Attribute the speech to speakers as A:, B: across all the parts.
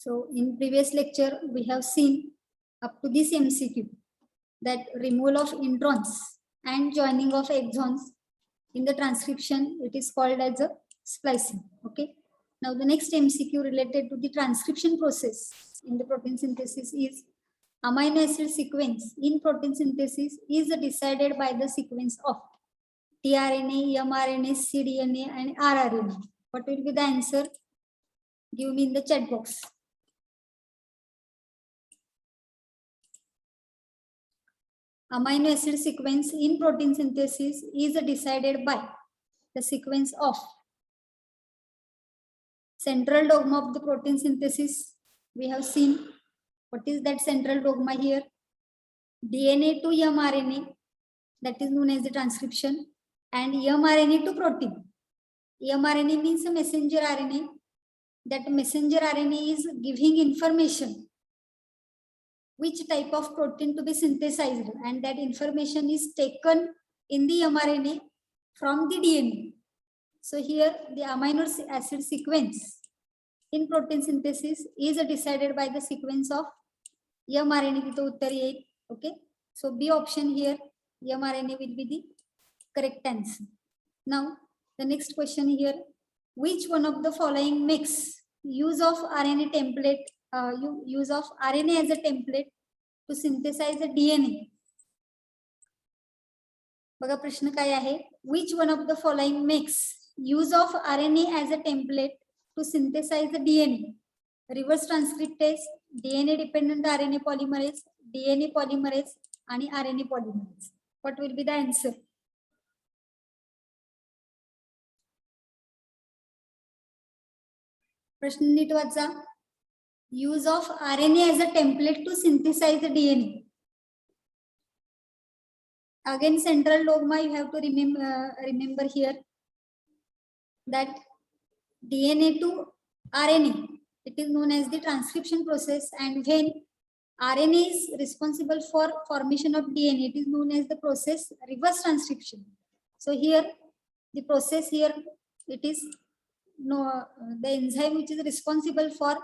A: So in previous lecture, we have seen up to this MCQ that removal of introns and joining of exons in the transcription, it is called as a splicing. Okay. Now the next MCQ related to the transcription process in the protein synthesis is amino acid sequence in protein synthesis is decided by the sequence of tRNA, mRNA, cDNA and rRNA. What will be the answer? Give me in the chat box. Amino acid sequence in protein synthesis is decided by the sequence of central dogma of the protein synthesis. We have seen what is that central dogma here. DNA to mRNA, that is known as the transcription, and mRNA to protein. mRNA means a messenger RNA. That messenger RNA is giving information which type of protein to be synthesized, and that information is taken in the mRNA from the DNA. So here the amino acid sequence in protein synthesis is decided by the sequence of mRNA. Okay, so B option here, mRNA will be the correct answer. Now the next question here, which one of the following makes use of RNA template, use of RNA as a template to synthesize the DNA? बघा प्रश्न काय आहे, which one of the following makes use of RNA as a template to synthesize the DNA? Reverse transcriptase, DNA dependent RNA polymerase, DNA polymerase आणि RNA polymerase. What will be the answer? प्रश्न नीट वाचा. Use of RNA as a template to synthesize the DNA. Again, central dogma you have to remember here that DNA to RNA, it is known as the transcription process, and when RNA is responsible for formation of DNA, it is known as the process reverse transcription. So here the process here, it is the enzyme which is responsible for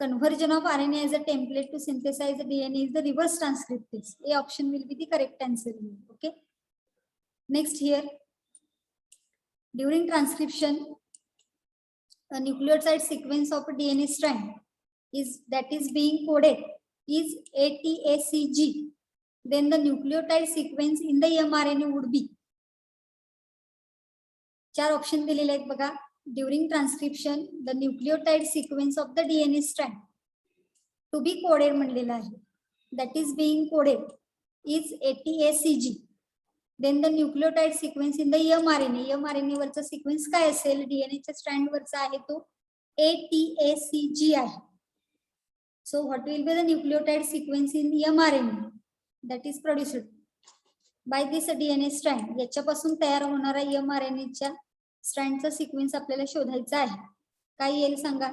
A: conversion of RNA as a template to synthesize the DNA is the reverse transcriptase. A option will be the correct answer here. Okay. Next here, during transcription, a nucleotide sequence of a DNA strand is being coded is ATACG. Then the nucleotide sequence in the mRNA would be. 4 option दिलेले आहेत बघा. During transcription, the nucleotide sequence of the DNA strand to be coded म्हणलेला आहे, that is being coded is ATACG. Then the nucleotide sequence in the mRNA वरचा sequence काय असेल, DNA च्या strand वरचा आहे तो ATACG आहे. So what will be the nucleotide sequence in mRNA that is produced by this DNA strand? याच्यापासून तयार होणारा mRNA च्या स्ट्रँडचा सिक्वेन्स आपल्याला शोधायचा आहे. काय येईल सांगा?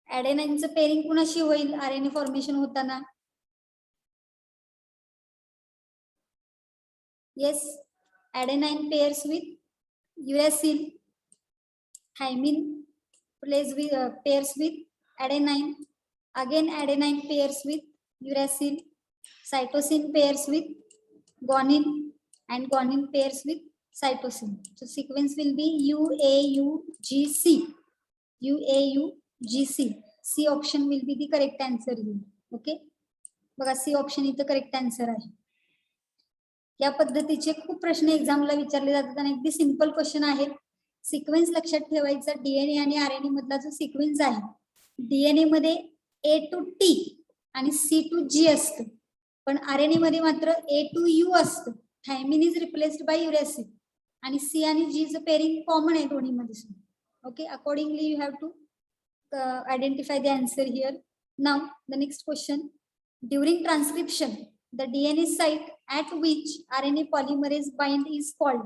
A: ॲडेनाइनचं पेरिंग कुणाशी होईल आरएनए फॉर्मेशन होताना? Yes, adenine pairs with uracil, thymine pairs with adenine, again adenine pairs with uracil, cytosine pairs with guanine and guanine pairs with cytosine. So sequence will be UAUGC. UAUGC. C option will be the correct answer here. Okay. बघा C option इथं correct answer आहे. या पद्धतीचे खूप प्रश्न एक्झामला विचारले जातात आणि अगदी सिंपल क्वेश्चन आहेत. सिक्वेन्स लक्षात ठेवायचा, डीएनए आणि आरएनए मधला जो सिक्वेन्स आहे, डीएनए मध्ये A to T आणि C to G असतं, पण आरएनए मध्ये मात्र A to U असतं. थायमिन इज रिप्लेस्ड बाय युरॅसिल आणि C आणि G चं पेरिंग कॉमन आहे दोन्ही मध्ये. Okay, accordingly you have to identify the answer here. Now the next question, during transcription the DNA site at which RNA polymerase bind is called.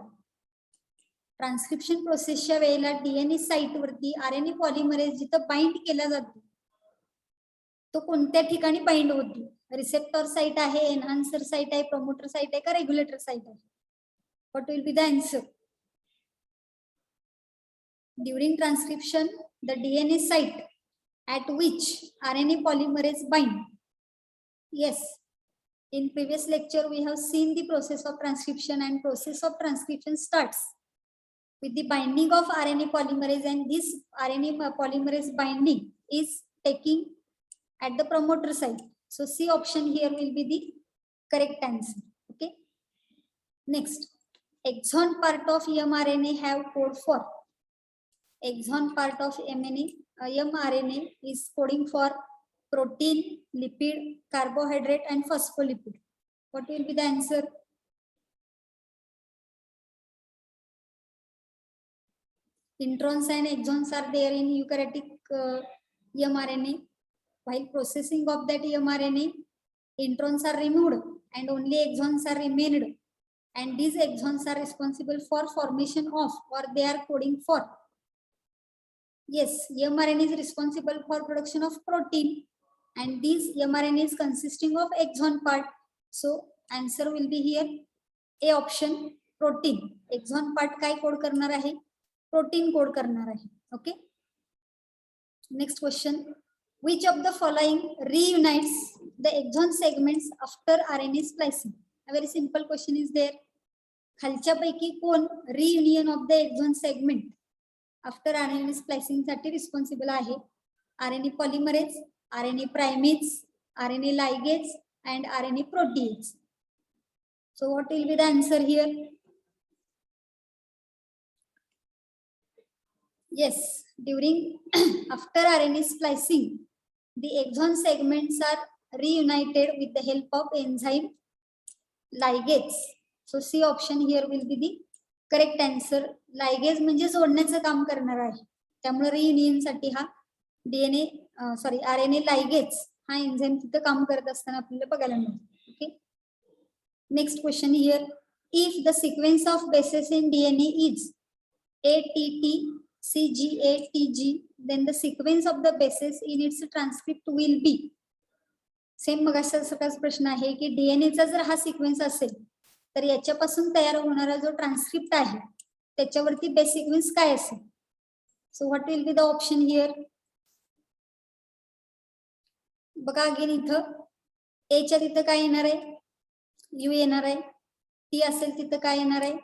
A: Transcription प्रोसेसच्या वेळेला DNA site वरती RNA polymerase जिथं bind केला जातो तो कोणत्या ठिकाणी bind होतो? रिसेप्टर साइट आहे, एनहान्सर साइट आहे, प्रमोटर साइट आहे का रेग्युलेटर साइट आहे? What will be the answer? During transcription, the DNA site at which RNA polymerase bind. Yes, in previous lecture we have seen the process of transcription, and process of transcription starts with the binding of RNA polymerase, and this RNA polymerase binding is taking at the promoter site. So C option here will be the correct answer. Okay. Next, exon part of mRNA have code for. Exon part of mRNA is coding for protein, lipid, carbohydrate, and phospholipid. What will be the answer? Introns and exons are there in eukaryotic mRNA. While processing of that mRNA, introns are removed and only exons are remained. And these exons are responsible for formation of, or they are coding for. Yes, mRNA is responsible for production of protein, and these mRNA is consisting of exon part. So answer will be here A option, protein. Exon part काय code करणार आहे? Protein code करणार आहे. Okay. Next question. Which of the following reunites the exon segments after RNA splicing? A very simple question is there. खालच्यापैकी कोण reunion of the exon segment after RNA splicing साठी responsible आहे? RNA polymerase, RNA primase, RNA ligase, and RNA protease. So what will be the answer here? Yes, during after RNA splicing, the exon segments are reunited with the help of enzyme ligase. So C option here will be the correct answer. Ligase म्हणजे जोडण्याचं काम करणार आहे. त्यामुळे reunion साठी हा RNA ligase हा enzyme तिथे काम करत असताना आपल्याला बघायला मिळतो. Okay. Next question here. If the sequence of bases in DNA is ATT, CGA, TG, then the sequence of the bases in its transcript will be. Same मगासारखाच प्रश्न आहे की DNA चा जर हा सिक्वेन्स असेल तर याच्यापासून तयार होणारा जो ट्रान्सक्रिप्ट आहे त्याच्यावरती बेस सिक्वेन्स काय असेल? So what will be the option here? बघा अगेन इथं ए च्या तिथं काय येणार आहे? यू येणार आहे. टी असेल तिथं काय येणार आहे?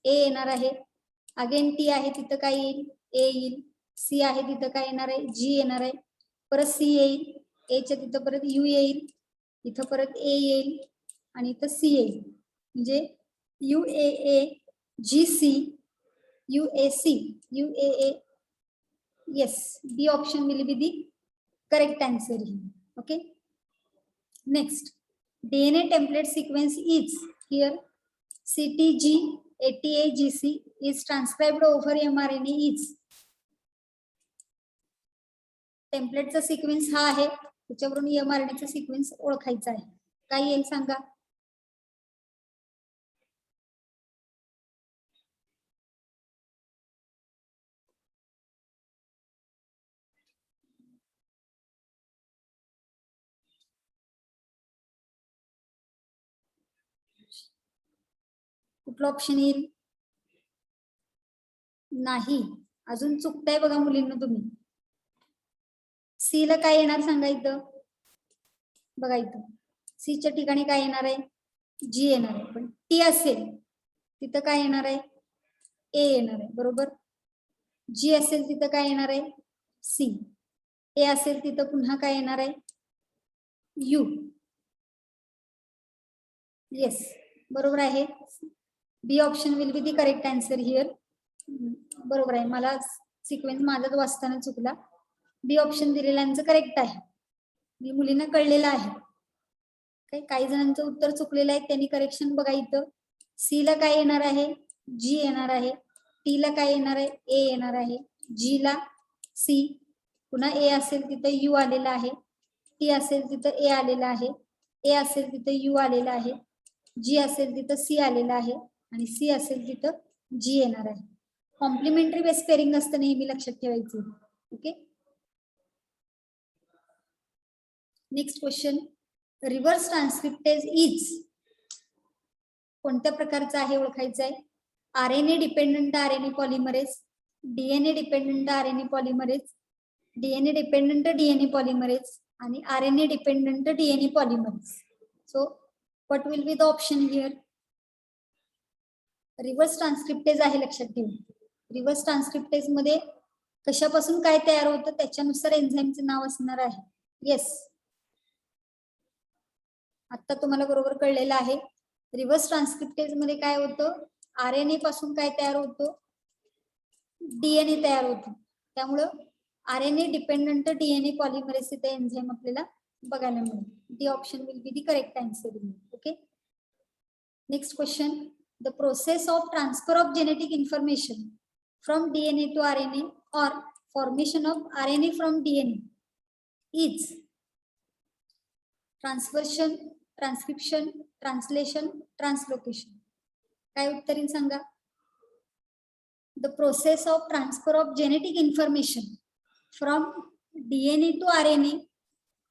A: ए येणार आहे. अगेन टी आहे तिथं काय येईल? ए येईल. सी आहे तिथं काय येणार आहे? जी येणार आहे. परत सी येईल. ए च्या तिथं परत यू येईल. इथं परत ए येईल आणि इथं सी येईल. म्हणजे U A A G C U A C U A A. Yes, B option will be the correct answer here. Okay. Next, DNA template sequence is here CTG, ATA, GC is transcribed over mRNA is. टेम्पलेटचा sequence हा आहे, त्याच्यावरून mRNA चा sequence ओळखायचा आहे. काय येईल सांगा? कुठलं ऑप्शन येईल? नाही, अजून चुकताय बघा मुलींना तुम्ही. सी ला काय येणार सांगा इथं? बघा इथं सी च्या ठिकाणी काय येणार आहे? जी येणार आहे. पण टी असेल तिथं काय येणार आहे? ए येणार आहे. बरोबर. जी असेल तिथं काय येणार आहे? सी. ए असेल तिथं पुन्हा काय येणार आहे? यू. येस, बरोबर आहे. B option will be the correct answer here. बरोबर आहे. मला सिक्वेन्स माझाच वाचताना चुकला. बी ऑप्शन दिलेल्यांचं करेक्ट आहे. मी मुलींना कळलेलं आहे. काही जणांचं उत्तर चुकलेलं आहे, त्यांनी करेक्शन बघा इथं. सी ला काय येणार आहे? जी येणार आहे. टी ला काय येणार आहे? ए येणार आहे. जी ला सी. पुन्हा ए असेल तिथं यू आलेला आहे. टी असेल तिथं ए आलेला आहे. ए असेल तिथं यू आलेला आहे. जी असेल तिथं सी आलेला आहे आणि सी असेल तिथं जी येणार आहे. कॉम्प्लिमेंटरी बेस पेअरिंग असतं, नेहमी लक्षात ठेवायचं. Okay. Next question. Reverse transcriptase is कोणत्या प्रकारचा आहे ओळखायचं आहे? RNA dependent RNA polymerase, DNA dependent RNA polymerase, DNA dependent DNA polymerase आणि RNA dependent DNA polymerase. So what will be the option here? Reverse transcriptase आहे लक्षात ठेवा. Reverse transcriptase मध्ये कशापासून काय तयार होतं त्याच्यानुसार एन्झाईमचं नाव असणार आहे. येस, आता तुम्हाला बरोबर कळलेलं आहे. रिव्हर्स ट्रान्सक्रिप्टेज मध्ये काय होतं, RNA पासून काय तयार होतं, DNA तयार होतो. त्यामुळं RNA डिपेंडंट DNA पॉलिमरेज इथे एन्झाईम आपल्याला बघायला मिळेल. The option will be the correct answer. Okay, next question. The process of transfer of genetic information from DNA to RNA or formation of RNA from DNA is transversion, transcription, translation, translocation. काय उत्तर येईल सांगा. The process of transfer of genetic information from DNA to RNA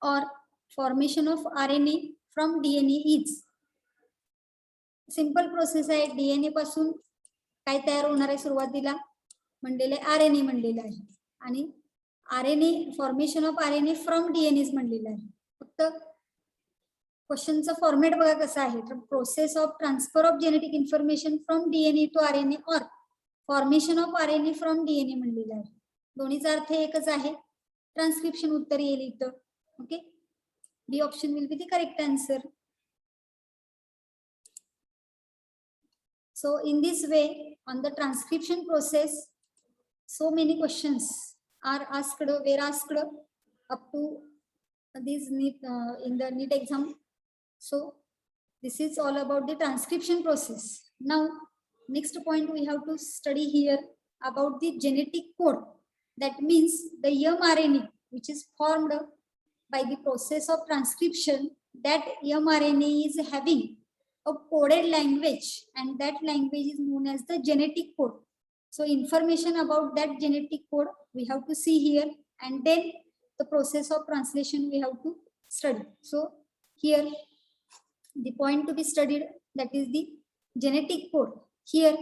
A: or formation of RNA from DNA is. Simple process आहे. DNA पासून काय तयार होणार आहे सुरुवातीला म्हणलेले RNA म्हणलेलं आहे आणि RNA formation of RNA from DNA म्हणलेलं आहे. फक्त क्वेश्चनचा फॉर्मॅट बघा कसा आहे. तर process of transfer of genetic information from DNA to RNA और formation of RNA from DNA म्हणलेलं आहे. दोन्हीचा अर्थ एकच आहे. ट्रान्सक्रिप्शन उत्तर येईल इथं. Okay, B option will be the correct answer. So in this way, on the transcription process, so many questions are asked, were asked up to this NEET, in the NEET exam. So this is all about the transcription process. Now, next point we have to study here about the genetic code. That means the mRNA which is formed by the process of transcription. That mRNA is having a coded language and that language is known as the genetic code. So information about that genetic code we have to see here, and then the process of translation we have to study. So here the point to be studied, that is the genetic code. Here,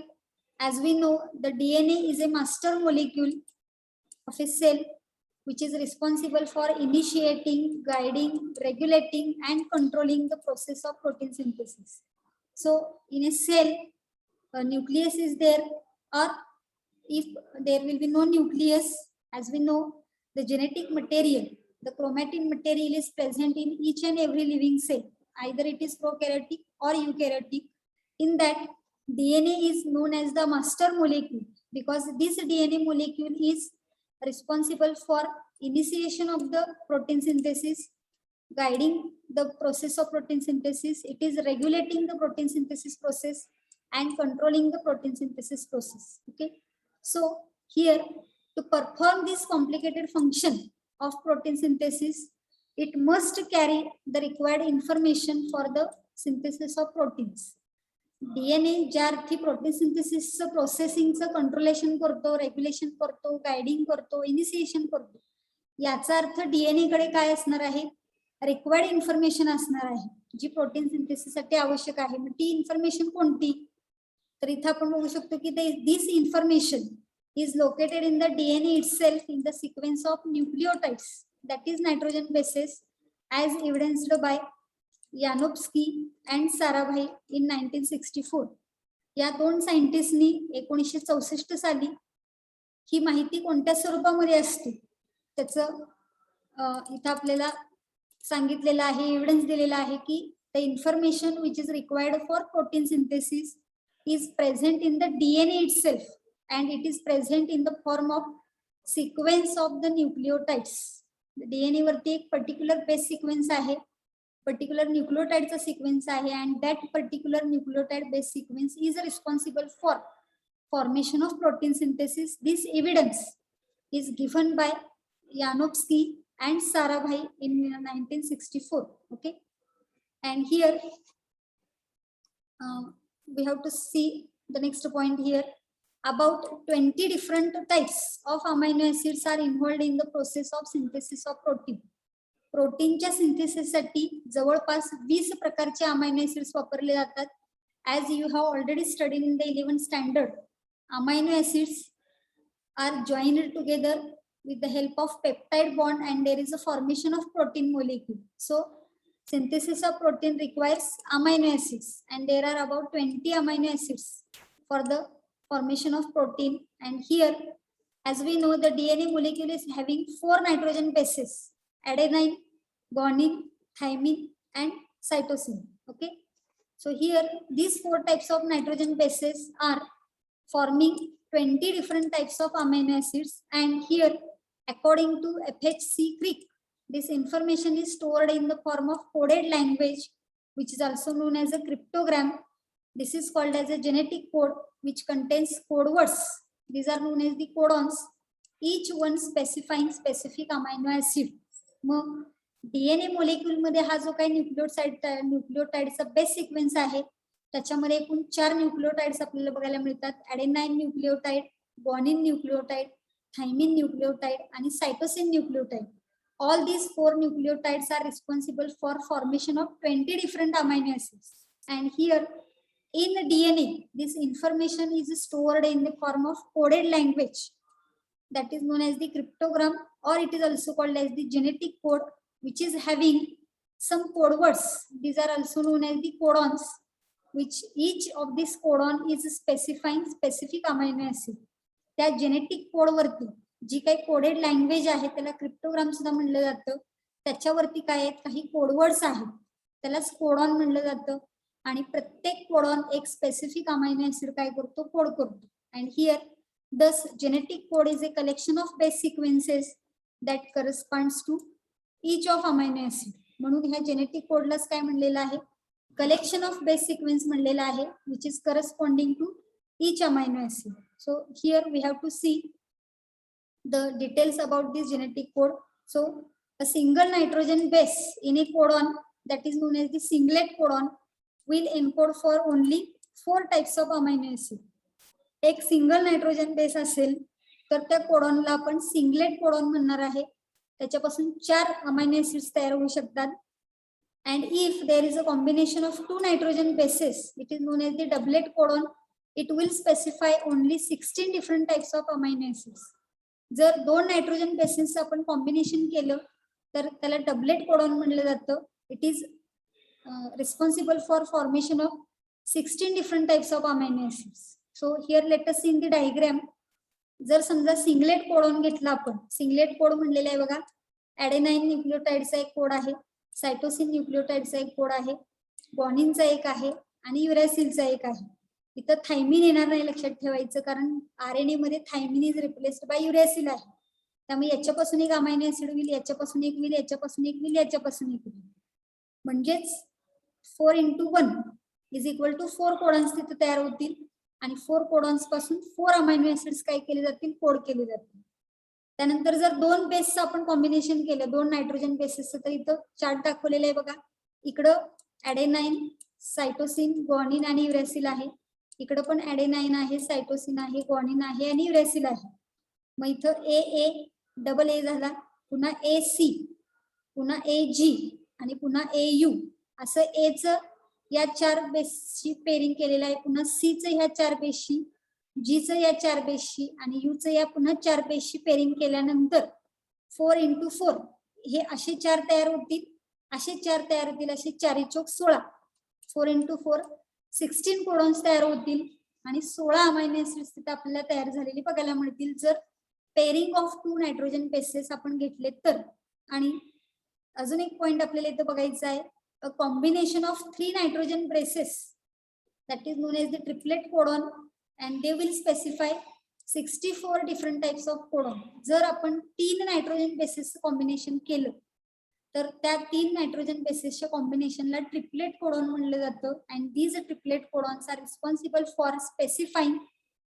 A: as we know, the DNA is a master molecule of a cell which is responsible for initiating, guiding, regulating and controlling the process of protein synthesis. So in a cell, a nucleus is there, or if there will be no nucleus, as we know, the genetic material, the chromatin material is present in each and every living cell. Either it is prokaryotic or eukaryotic. In that, DNA is known as the master molecule because this DNA molecule is responsible for initiation of the protein synthesis, guiding the process of protein synthesis. It is regulating the protein synthesis process and controlling the protein synthesis process. Okay, so here to perform this complicated function of protein synthesis, it must carry the required information for the synthesis of proteins. DNA ज्या अर्थी protein synthesis प्रोसेसिंगचं कंट्रोलेशन करतो, regulation करतो, guiding करतो, initiation करतो, याचा अर्थ DNA कडे काय असणार आहे, रिक्वायर्ड इन्फॉर्मेशन असणार आहे जी प्रोटीन सिंथेसिस साठी आवश्यक आहे. मग ती इन्फॉर्मेशन कोणती, तर इथं आपण बघू शकतो की this information is located in the DNA itself in the sequence of nucleotides, that is nitrogen bases, as evidenced by Yanofsky and Sarabhai in 1964. या दोन सायंटिस्टनी 1964 साली ही माहिती कोणत्या स्वरूपामध्ये असते त्याचं इथं आपल्याला सांगितलेलं आहे, एव्हिडन्स दिलेला आहे की the information which is required for protein synthesis is present in the DNA itself and it is present in the form of sequence of the nucleotides. DNA वरती एक पर्टिक्युलर बेस सिक्वेन्स आहे, particular न्यूक्लियोटाइडचा sequence आहे, and that particular nucleotide base sequence is responsible for formation of protein synthesis. This evidence is given by Yanofsky and Sarabhai in 1964. Okay, and here we have to see the next point here. About 20 different types of amino acids are involved in the process of synthesis of protein. प्रोटीनच्या synthesis साठी जवळपास 20 प्रकारचे amino acids वापरले जातात. As you have already studied in the 11th standard, amino acids are joined together with the help of peptide bond, and there is a formation of protein molecule. So synthesis of protein requires amino acids, and there are about 20 amino acids for the formation of protein. And here, as we know, the DNA molecule is having 4 nitrogen bases: adenine, guanine, thymine, and cytosine. Okay, so here these 4 types of nitrogen bases are forming 20 different types of amino acids, and here, according to FHC Crick, this information is stored in the form of coded language, which is also known as a cryptogram. This is called as a genetic code, which contains code words. These are known as the codons, each one specifying specific amino acid. मग DNA molecule मध्ये हा जो काही न्यूक्लियोटाइडचा base sequence आहे, त्याच्यामध्ये एकूण 4 nucleotides आपल्याला बघायला मिळतात: adenine nucleotide, guanine nucleotide, thymine nucleotide आणि cytosine nucleotide. All these 4 nucleotides are responsible for formation of 20 different amino acids. And here in the DNA, this information is stored in the form of coded language, that is known as the cryptogram, or it is also called as the genetic code, which is having some code words. These are also known as the codons, which each of this codon is specifying specific amino acid. त्या genetic code वरती जी काही coded language आहे त्याला cryptogram सुद्धा म्हणलं जातं. त्याच्यावरती काय आहेत, काही कोडवर्ड्स आहेत, त्यालाच कोडॉन म्हणलं जातं. आणि प्रत्येक कोडॉन एक स्पेसिफिक अमायनो ऍसिड काय करतो, कोड करतो. And here this genetic code is a collection of base sequences that corresponds to each of amino acid. म्हणून ह्या जेनेटिक कोडलाच काय म्हणलेलं आहे, कलेक्शन ऑफ बेस सिक्वेन्स म्हणलेलं आहे, which is corresponding to each amino acid. So here we have to see the details about this genetic code. So a single nitrogen base in a codon, that is known as the singlet codon, will encode for only 4 types of amino acid. एक single nitrogen base असेल तर त्या कोडॉनला आपण singlet codon म्हणणार आहे. त्याच्यापासून 4 amino acids तयार होऊ शकतात. and if there is a combination of 2 nitrogen bases, it is known as the doublet codon, it will specify only 16 different types of amino acids. जर 2 नायट्रोजन बेसेस आपण combination केलं तर त्याला डबलेट कोडॉन म्हणलं जातं. It is responsible for formation of 16 different types of amino acids. So here let us see in the diagram. जर समजा singlet codon घेतला आपण, सिंगलेट कोड म्हणलेला आहे बघा, ॲडेनाइन न्यूक्लियोटाइडचा एक कोड आहे, सायटोसिन न्यूक्लियोटाइडचा एक कोड आहे, गुआनिनचा एक आहे आणि युरॅसिलचा एक आहे. इथं थायमिन येणार नाही, लक्षात ठेवायचं, कारण आरएनए मध्ये थायमिन इज रिप्लेस्ड बाय युरॅसिल आहे. त्यामुळे याच्यापासून एक अमायनो ऍसिड होईल, याच्यापासून एक होईल, याच्यापासून एक होईल, याच्यापासून एक होईल. म्हणजेच 4 into 1 is equal to 4 codons तिथे तयार होतील आणि 4 कोडॉन्स पासून 4 अमायनो ऍसिड्स काय केले जातील, कोड केले जातील. त्यानंतर जर 2 बेसचं आपण कॉम्बिनेशन केलं, 2 नायट्रोजन बेसेसचं, तर इथं चार्ट दाखवलेलं आहे बघा. इकडं ॲडेनाइन, सायटोसिन, गुआनिन आणि युरॅसिल आहे. इकडे पण ॲडेनाइन आहे, सायटोसिन आहे, गुआनिन आहे आणि युरॅसिल आहे. मग इथं AA डबल ए झाला, पुन्हा AC, पुन्हा AG आणि पुन्हा AU, असं Aच या 4 बेसशी पेरिंग केलेलं आहे, पुन्हा Cच ह्या 4 बेसशी, Gच या 4 बेसशी आणि Uच या पुन्हा 4 बेसशी पेरिंग केल्यानंतर 4 into 4 हे असे 4 तयार होतील, असे 4 तयार होतील, असे 4 चौक 16. 4 into 4 16 कोडॉन्स तयार होतील आणि 16 अमायनो एसिड्स तिथे आपल्याला तयार झालेली बघायला मिळतील जर पेरिंग ऑफ 2 नायट्रोजन बेसेस आपण घेतले तर. आणि अजून एक पॉइंट आपल्याला इथं बघायचं आहे, a combination of 3 nitrogen bases that is known as the triplet codon and they will specify 64 different types of codon. जर आपण 3 नायट्रोजन बेसेस कॉम्बिनेशन केलं तर त्या 3 नायट्रोजन बेसेसच्या कॉम्बिनेशनला ट्रिपलेट कोडॉन म्हणलं जातं. And these triplet codons are responsible for specifying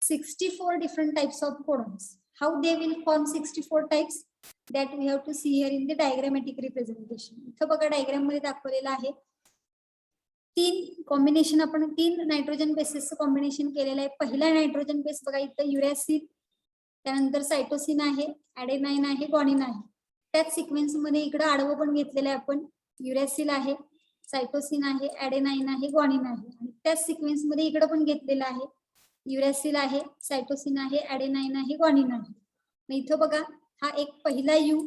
A: 64 different types of codons. How they will form 64 types that we have to see here in the diagrammatic representation. इथं बघा diagram मध्ये दाखवलेलं आहे. 3 combination आपण 3 nitrogen बेसेसचं combination केलेलं आहे. पहिला nitrogen base बघा इथं युरॅसिल, त्यानंतर सायटोसिन आहे, ॲडेनाइन आहे, गुआनिन आहे. त्याच सिक्वेन्स मध्ये इकडे आडवं पण घेतलेलं आहे आपण, युरॅसिल आहे, सायटोसिन आहे, ॲडेनाइन आहे, गुआनिन आहे. आणि त्याच सिक्वेन्स मध्ये इकडे पण घेतलेलं आहे, युरॅसिल आहे, सायटोसिन आहे, ॲडेनाइन आहे, ग्वानिन आहे. मग इथं बघा हा एक पहिला यू,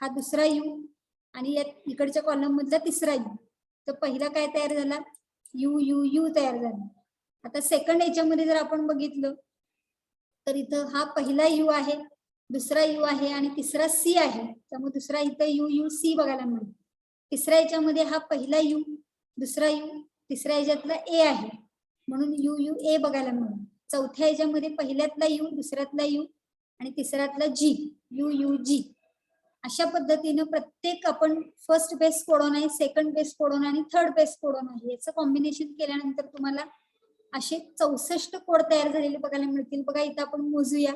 A: हा दुसरा यू आणि या इकडच्या कॉलम मधला तिसरा यू. तर पहिला काय तयार झाला, यू यू यू तयार झाला. आता सेकंड याच्यामध्ये जर आपण बघितलं तर इथं हा पहिला यू आहे, दुसरा यू आहे आणि तिसरा सी आहे. त्यामुळे दुसरा इथं यू यू सी बघायला मिळेल. तिसऱ्या याच्यामध्ये हा पहिला यू, दुसरा यू, तिसऱ्या याच्यातला ए आहे म्हणून यू यू ए बघायला मिळेल. चौथ्या याच्यामध्ये पहिल्यातला यू, दुसऱ्यातला यू आणि तिसऱ्यातला जी, यू यू जी. अशा पद्धतीनं प्रत्येक आपण फर्स्ट बेस कोडॉन आहे, सेकंड बेस कोडॉन आणि थर्ड बेस कोडॉन आहे याचं कॉम्बिनेशन केल्यानंतर तुम्हाला असे 64 कोड तयार झालेले बघायला मिळतील. बघा इथं आपण मोजूया.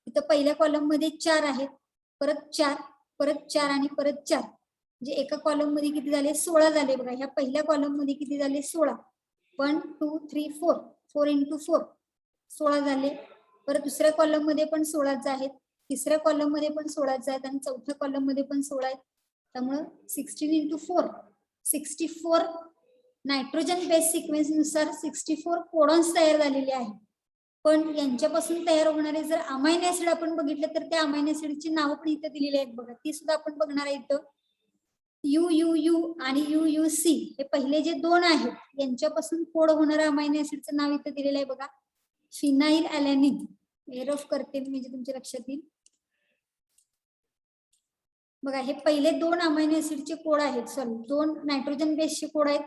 A: इथं पहिल्या कॉलम मध्ये 4 आहेत, परत 4, परत 4 आणि परत 4. म्हणजे एका कॉलम मध्ये किती झाले, 16 झाले. बघा ह्या पहिल्या कॉलम मध्ये किती झाले, 16. 1 2 3 4, 4 into 4 16 झाले. परत दुसऱ्या कॉलम मध्ये पण 16च आहेत, तिसऱ्या कॉलम मध्ये पण 16च आहेत आणि चौथ्या कॉलम मध्ये पण 16 आहेत. त्यामुळे 16 into 4 64 नायट्रोजन बेस सिक्वेन्स नुसार 64 कोडॉन्स तयार झालेले आहेत. पण यांच्यापासून तयार होणारे जर अमायनो ऍसिड आपण बघितलं तर त्या अमायनो ऍसिडची नावं पण इथे दिलेली आहेत. बघा ती सुद्धा आपण बघणार आहे. इथं यू यू यू आणि यू यू सी हे पहिले जे दोन आहेत यांच्यापासून कोड होणाऱ्या अमायनो ऍसिडचं नाव इथं दिलेलं आहे. बघा फिनाइल ॲलॅनिन. रफ करते म्हणजे तुमच्या लक्षात येईल. बघा हे पहिले दोन अमायनो ऍसिडचे कोड आहेत, सॉरी दोन नायट्रोजन बेसचे कोड आहेत,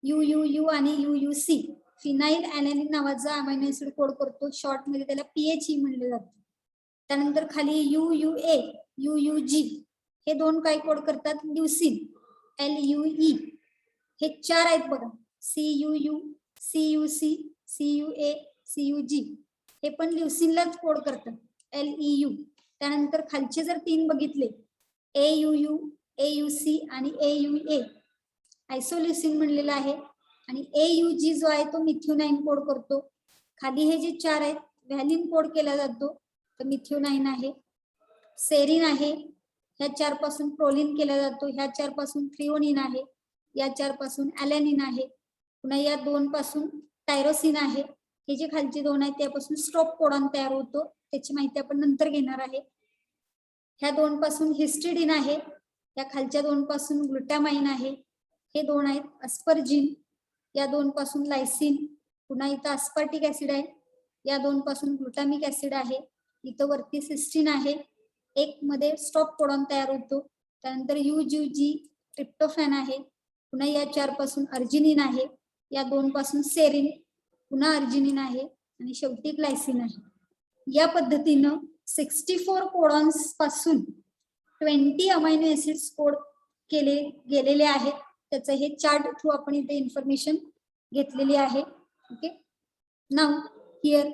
A: यू यू यू आणि U U C. Phenylalanine नावाचा अमायनो ऍसिड कोड करतो, शॉर्ट मध्ये त्याला पीएचई म्हणले जाते. त्यानंतर खाली U U A, U U G हे दोन काय कोड करतात, ल्युसिन, एल यू ई. हे 4 आहेत बघा, C U U, C U C, C U A, C U G हे पण ल्युसिनलाच कोड करतात, एल ई यू. त्यानंतर खालचे जर 3 बघितले, A U U, A U C आणि ए यू ए, आयसोल्युसिन म्हणलेला आहे. आणि ए यू जी जो आहे तो मिथ्योनाइन कोड करतो. खाली हे जे 4 आहेत व्हॅलिन कोड केला जातो, तर मिथ्योनाइन आहे. सेरिन आहे, ह्या 4 पासून प्रोलिन केला जातो, ह्या 4 पासून थ्रिओनिन आहे, या 4 पासून ॲलॅनिन आहे, पुन्हा या 2 पासून टायरोसिन आहे. हे जे खालचे 2 आहेत त्यापासून स्टॉप कोडॉन तयार होतो, त्याची माहिती आपण नंतर घेणार आहे. ह्या 2 पासून हिस्टिडिन आहे, या खालच्या 2 पासून ग्लुटामाइन आहे, हे 2 आहेत अस्पर्जिन, या 2 पासून लायसिन, पुन्हा इथं अस्पार्टिक ऍसिड आहे, या 2 पासून ग्लुटामिक ऍसिड आहे, इथं वरती सिस्टीन आहे. एक मध्ये स्टॉप कोडॉन तयार होतो. त्यानंतर UGG ट्रिप्टोफॅन आहे, पुन्हा या 4 पासून अर्जिनिन आहे, या 2 पासून सेरिन, पुन्हा अर्जिनिन आहे आणि शेवटी ग्लायसिन आहे. या पद्धतीनं 64 कोडॉन्स पासून 20 अमायनो ऍसिड्स कोड केले गेलेले आहेत. त्याचं हे चार्ट थ्रू आपण इथे इन्फॉर्मेशन घेतलेली आहे. Okay, now here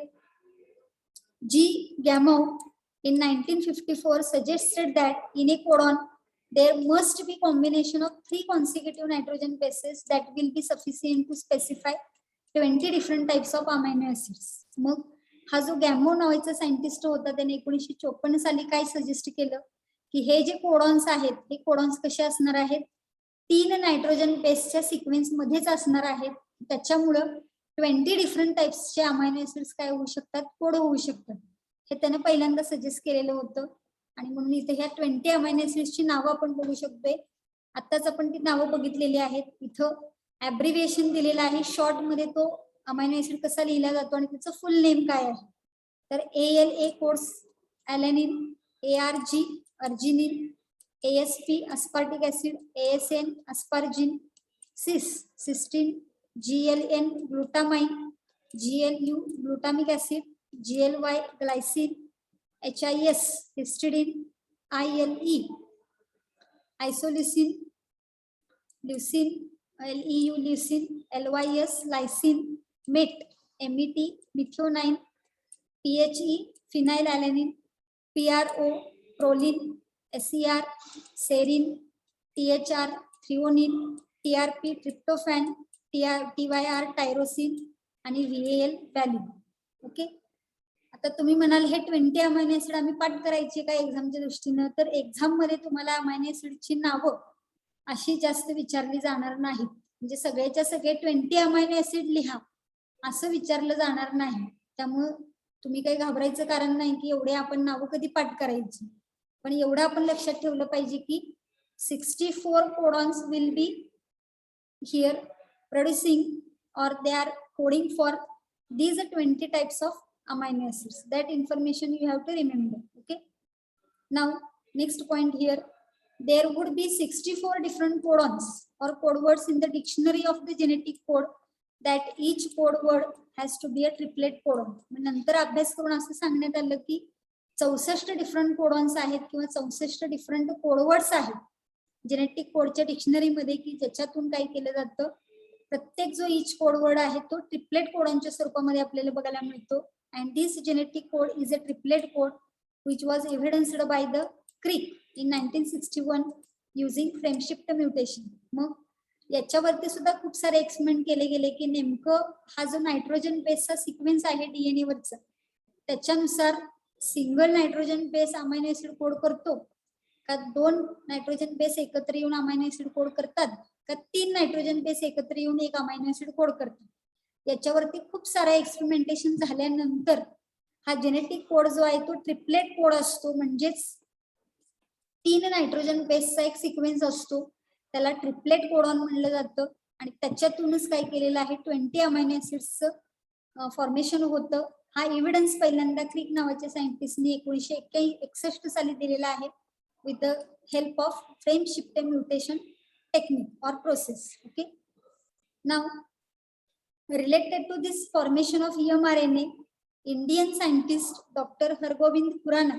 A: G. Gamow in 1954 suggested that in a codon there must be combination of 3 consecutive nitrogen bases that will be sufficient to specify 20 different types of amino acids. मग हा जो गॅमो नावाचा scientist होता त्याने 1954 साली काय suggest केलं की हे जे कोडॉन्स आहेत हे कोडॉन्स कसे असणार आहेत, 3 नायट्रोजन बेसच्या सिक्वेन्स मध्येच असणार आहेत. त्याच्यामुळं 20 डिफरंट टाइप्सचे अमायनो ऍसिड्स काय होऊ शकतात, कोड होऊ शकतात. हे त्याने पहिल्यांदा सजेस्ट केलेलं होतं आणि म्हणून इथे ह्या 20 अमायनो ऍसिड्सची नावं आपण बघू शकतोय. आताच आपण ती नावं बघितलेली आहेत. इथं ऍब्रिव्हिएशन दिलेलं आहे, शॉर्ट मध्ये तो अमायनो ऍसिड कसा लिहिला जातो आणि त्याचं फुल नेम काय आहे. तर ALA codes alanine, ARG arginine, ASP aspartic acid, ASN asparagine, cys cysteine, GLN glutamine, GLU glutamic acid, GLY glycine, HIS histidine, ILE isoleucine, leucine, LEU leucine, LYS lysine, MET MET methionine, PHE phenylalanine, PRO proline, SER serine, THR threonine, TRP tryptophan, TYR tyrosine आणि VAL valine. Okay, आता तुम्ही म्हणाल हे 20 amino acid आम्ही पाठ करायचे का एक्झामच्या दृष्टीनं, तर एक्झाम मध्ये तुम्हाला अमायनो ऍसिडची नावं अशी जास्त विचारली जाणार नाहीत. म्हणजे सगळ्याच्या सगळे 20 अमायनो ऍसिड लिहा असं विचारलं जाणार नाही. त्यामुळे तुम्ही काही घाबरायचं कारण नाही की एवढे आपण नावं कधी पाठ करायची, पण एवढं आपण लक्षात ठेवलं पाहिजे की 64 codons will be here producing or they are coding for these 20 types of amino acids. That information you have to remember. Okay. Now next point here, there would be 64 different codons or code words in the dictionary of the genetic code, that each code word has to be a triplet codon. नंतर अभ्यास करून असं सांगण्यात आलं की 64 different codons आहेत किंवा 64 different codewords आहेत जेनेटिक कोडच्या डिक्शनरी मध्ये, की ज्याच्यातून काय केलं जातं, प्रत्येक जो इच कोडवर्ड आहे तो ट्रिपलेट कोडॉनच्या स्वरूपामध्ये आपल्याला बघायला मिळतो. And this genetic code is a triplet code which was evidenced by the Crick in 1961 using frame shift mutation. मग याच्यावरती सुद्धा खूप सारे एक्सपेरिमेंट केले गेले की नेमकं हा जो नायट्रोजन बेसचा सिक्वेन्स आहे डीएनए वरचा, त्याच्यानुसार single nitrogen base amino acid code करतो का 2 नायट्रोजन बेस एकत्र येऊन अमायनो ऍसिड कोड करतात का 3 नायट्रोजन बेस एकत्र येऊन एक अमायनो ऍसिड कोड करतात. याच्यावरती खूप सारा एक्सपेरिमेंटेशन झाल्यानंतर हा जेनेटिक कोड जो आहे तो ट्रिपलेट कोड असतो, म्हणजेच 3 नायट्रोजन बेसचा एक सिक्वेन्स असतो, त्याला ट्रिपलेट कोडॉन म्हणलं जातं. आणि त्याच्यातूनच काय केलेलं आहे 20 अमायनो ऍसिड्सचं फॉर्मेशन होतं. हा एव्हिडन्स पहिल्यांदा क्रिक नावाच्या सायंटिस्टनी 1961 साली दिलेला आहे with the help of frame shift mutation technique or process. Okay. Now related to this formation of mRNA, Indian scientist doctor Hargobind Khorana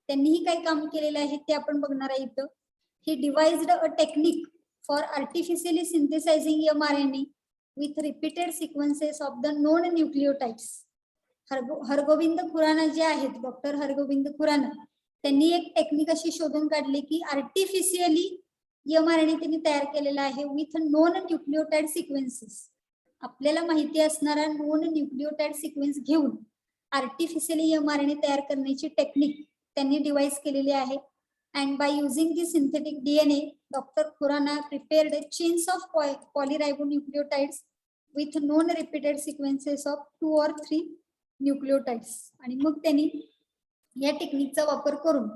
A: त्यांनीही काही काम केलेलं आहे ते आपण बघणार आहे इथं. He devised a technique for artificially synthesising mRNA with repeated sequences of the known nucleotides. Hargobind Khorana जे आहेत, डॉक्टर हरगोविंद खुराना, त्यांनी एक टेक्निक अशी शोधून काढली की आर्टिफिशियली mRNA त्यांनी तयार केलेला आहे विथ नॉन न्यूक्लियोटाइड सिक्वेन्सेस. आपल्याला माहिती असणारा नॉन न्यूक्लियोटाइड सिक्वेन्स घेऊन आर्टिफिशियली mRNA तयार करण्याची टेक्निक त्यांनी डिवाइस केलेली आहे. And by using the synthetic DNA, doctor Khorana prepared chains of polyribonucleotides with known repeated sequences of 2 or 3 nucleotides. आणि मग त्यांनी या टेक्निकचा वापर करून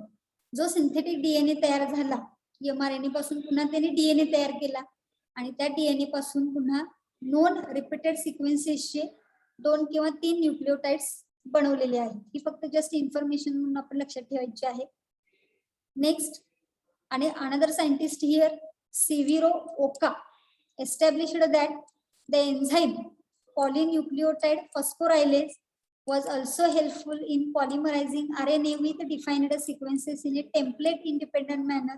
A: जो सिंथेटिक डीएनए तयार झाला mRNA पासून, पुन्हा त्यांनी डीएनए तयार केला आणि त्या डीएनए पासून पुन्हा नॉन रिपीटेड सिक्वेन्सेसचे 2 किंवा 3 न्यूक्लियोटाइड्स बनवलेले आहेत. ही फक्त जस्ट इन्फॉर्मेशन म्हणून आपण लक्षात ठेवायची आहे. नेक्स्ट, आणि another scientist here Severo Ochoa established that the enzyme polynucleotide phosphorylase was also helpful in polymerizing RNA with defined sequences in a template independent manner,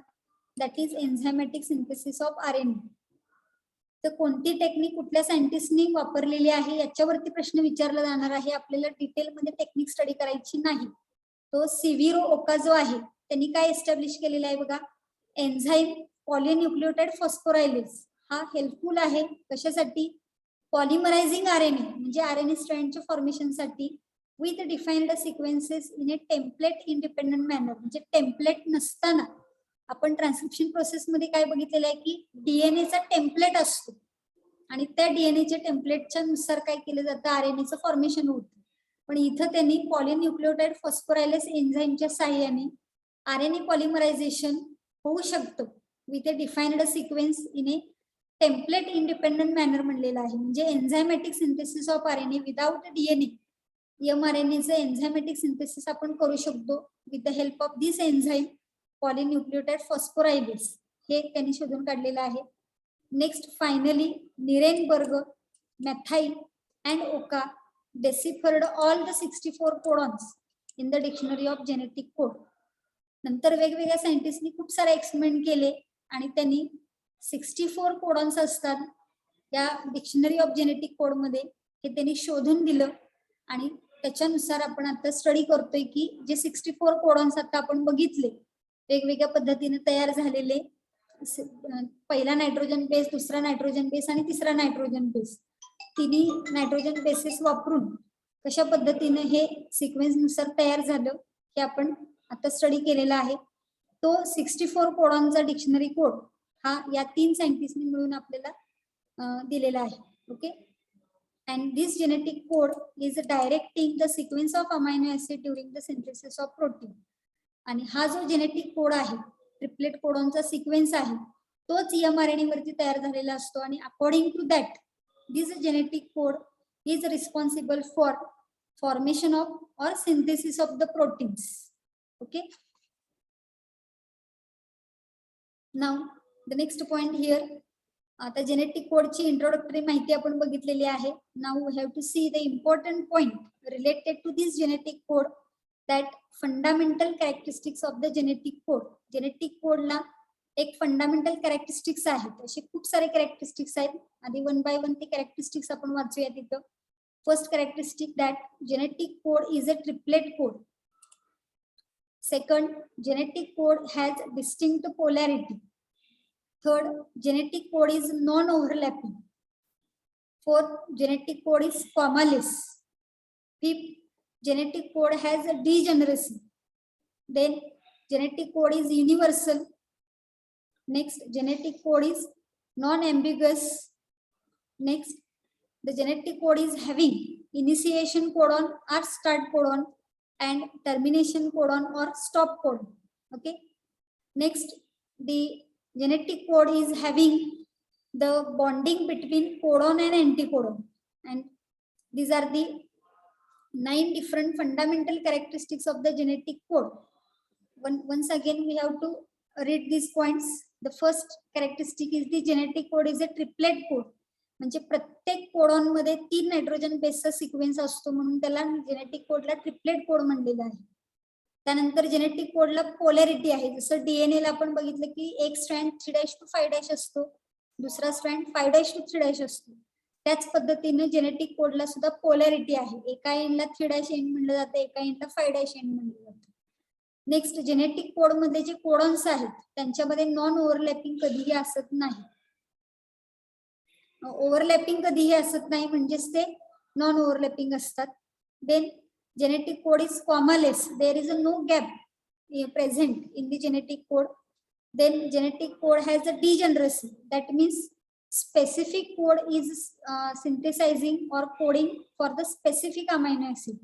A: that is enzymatic synthesis of RNA. तर कोणती technique कुठल्या सायंटिस्टनी वापरलेली आहे याच्यावरती प्रश्न विचारला जाणार आहे. आपल्याला डिटेलमध्ये टेक्निक स्टडी करायची नाही. तो सिविरो ओका जो आहे त्यांनी काय एस्टॅब्लिश केलेला आहे बघा, एन्झाइम पॉलिन्यूक्लियोटाइड फॉस्फोरायलेज हा हेल्पफुल आहे कशासाठी, पॉलिमरायझिंग आरएनए म्हणजे आरएनए स्ट्रँडच्या फॉर्मेशनसाठी with defined sequences in a template independent manner. म्हणजे टेम्पलेट नसताना आपण ट्रान्सक्रिप्शन प्रोसेस मध्ये काय बघितलेलं आहे की डीएनएचा टेम्पलेट असतो आणि त्या डीएनएच्या टेम्पलेटच्या नुसार काय केलं जातं, आरएनएचं फॉर्मेशन होतं. पण इथं त्यांनी पॉलिन्यूक्लियोटाइड फॉस्फोरायलेज एन्झाइमच्या साहाय्याने आरएनए पॉलिमरायझेशन होऊ शकतं with a defined sequence in a template independent manner म्हणलेला आहे. म्हणजे enzymatic synthesis of RNA without DNA mRNAचं एन्झायमॅटिक सिंथेसिस आपण करू शकतो with the help of this enzyme polynucleotide phosphorylase, हे त्यांनी शोधून काढलेलं आहे. Next, finally Nirenberg, Matthaei and Ochoa deciphered all the 64 codons in the dictionary of genetic code. नंतर वेगवेगळ्या सायंटिस्टनी खूप सारे एक्सपेरिमेंट केले आणि त्यांनी 64 कोडॉन्स असतात या डिक्शनरी ऑफ जेनेटिक कोड मध्ये, हे त्यांनी शोधून दिलं. आणि त्याच्यानुसार आपण आता स्टडी करतोय की जे 64 कोडॉन्स आता आपण बघितले वेगवेगळ्या पद्धतीने तयार झालेले, पहिला नायट्रोजन बेस, दुसरा नायट्रोजन बेस आणि तिसरा नायट्रोजन बेस, तिन्ही नायट्रोजन बेसेस वापरून कशा पद्धतीने हे सिक्वेन्स नुसार तयार झालं हे आपण आता स्टडी केलेला आहे. तो 64 कोडॉनचा डिक्शनरी कोड हा या 3 सायंटिस्टनी मिळून आपल्याला दिलेला आहे. Okay. and this genetic code is directing the sequence of amino acid during the synthesis of protein. आणि हा जो जेनेटिक कोड आहे, ट्रिपलेट कोडॉनचा सिक्वेन्स आहे, तोच mRNA वरती तयार झालेला असतो आणि according to that this genetic code is responsible for formation of or synthesis of the proteins. Okay, now the next point here. आता जेनेटिक कोडची इंट्रोडक्टरी माहिती आपण बघितलेली आहे. Now we have to see the important point related to this genetic code, that fundamental characteristics of the genetic code. Genetic कोडला एक fundamental characteristics आहेत, असे खूप सारे कॅरेक्टरिस्टिक्स आहेत. आधी वन बाय वन ते कॅरेक्टरिस्टिक्स आपण वाचूया तिथं. First characteristic, that genetic code is a triplet code. Second, genetic code has distinct polarity. Third, genetic code is non-overlapping. Fourth, genetic code is commaless. Fifth, genetic code has a degeneracy. Then, genetic code is universal. Next, genetic code is non-ambiguous. Next, the genetic code is having initiation codon or start codon and termination codon or stop codon. Okay. Next, the genetic code is having the bonding between codon and anticodon, and these are the 9 different fundamental characteristics of the genetic code. Once again we have to read these points. The first characteristic is the genetic code is a triplet code. म्हणजे प्रत्येक codon मध्ये 3 nitrogen बेसचा sequence असतो, म्हणून त्याला genetic कोडला triplet code म्हणलेला आहे. त्यानंतर जेनेटिक कोडला पोलॅरिटी आहे. जसं डीएनए ला आपण बघितलं की एक स्ट्रँड 3' to 5' असतो, दुसरा स्ट्रँड 5' to 3' असतो. त्याच पद्धतीने जेनेटिक कोडला सुद्धा पोलॅरिटी आहे. एका एंडला 3' एंड म्हणलं जातं, एका एंडला 5' एंड म्हणलं जातं. नेक्स्ट, जेनेटिक कोड मध्ये जे कोडॉन्स आहेत त्यांच्यामध्ये नॉन ओव्हरलॅपिंग कधीही असत नाही. ओव्हरलॅपिंग कधीही असत नाही म्हणजेच ते नॉन ओव्हरलॅपिंग असतात. Then genetic code is commaless. There is no gap present in the genetic code. Then genetic code has a degeneracy. That means specific code is synthesizing or coding for the specific amino acid.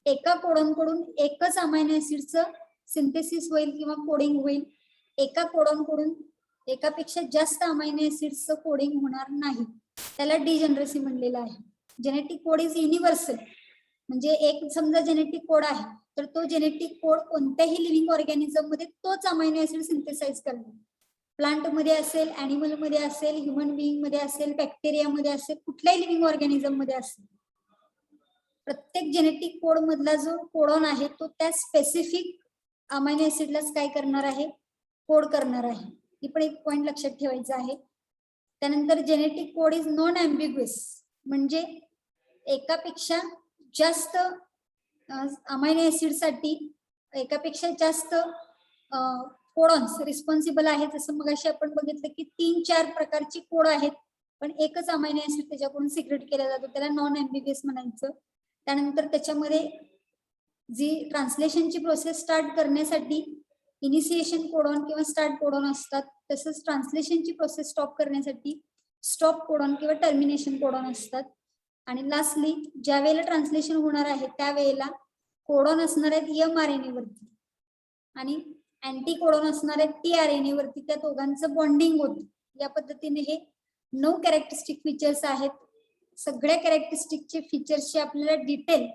A: एका codon कडून एकच amino ऍसिडचं synthesis होईल किंवा coding होईल. एका codon कडून एकापेक्षा जास्त अमायनो ऍसिडचं कोडिंग होणार नाही, त्याला डिजनरसी म्हणलेलं आहे. Genetic code is universal. म्हणजे एक समजा जेनेटिक कोड आहे तर तो जेनेटिक कोड कोणत्याही लिव्हिंग ऑर्गॅनिझम मध्ये तोच अमायनो ऍसिड सिंथेसाइज करणार. प्लांट मध्ये असेल, ऍनिमल मध्ये असेल, ह्युमन बिईंग मध्ये असेल, बॅक्टेरिया मध्ये असेल, कुठल्याही लिव्हिंग ऑर्गॅनिझम मध्ये असेल, प्रत्येक जेनेटिक कोड मधला जो कोडॉन आहे तो त्या स्पेसिफिक अमायनो ऍसिडलाच काय करणार आहे, कोड करणार आहे. ही पण एक पॉइंट लक्षात ठेवायचा आहे. त्यानंतर जेनेटिक कोड इज नॉन अँबिग्युअस. म्हणजे एकापेक्षा जास्त अमायनो ऍसिड साठी एकापेक्षा जास्त कोडॉन्स रिस्पॉन्सिबल आहेत. जसं मगाशी आपण बघितलं की 3-4 प्रकारची कोड आहेत, पण एकच अमायनो ऍसिड त्याच्याकडून सिक्रेट केला जातो, त्याला नॉन अँबिग्युअस म्हणायचं. त्यानंतर त्याच्यामध्ये जी ट्रान्सलेशनची प्रोसेस स्टार्ट करण्यासाठी इनिशिएशन कोडॉन किंवा स्टार्ट कोडॉन असतात, तसंच ट्रान्सलेशनची प्रोसेस स्टॉप करण्यासाठी स्टॉप कोडॉन किंवा टर्मिनेशन कोडॉन असतात. आणि लास्टली ज्या वेळेला ट्रान्सलेशन होणार आहे त्यावेळेला कोडॉन असणार आहेत mRNA वरती आणि अँटी कोडॉन असणार आहेत tRNA वरती. त्या दोघांचं बॉन्डिंग होतं. या पद्धतीने हे 9 कॅरेक्टरिस्टिक फीचर्स आहेत. सगळ्या कॅरेक्टरिस्टिकचे फीचर्सचे आपल्याला डिटेल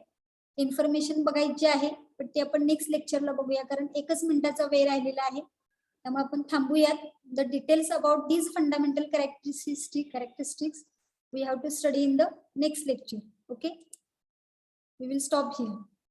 A: इन्फॉर्मेशन बघायची आहे, पण ते आपण नेक्स्ट लेक्चरला बघूया, कारण 1 मिनिटाचा वेळ राहिलेला आहे. त्यामुळे आपण थांबूयात. The details about these fundamental characteristics we have to study in the next lecture. Okay, we will stop here.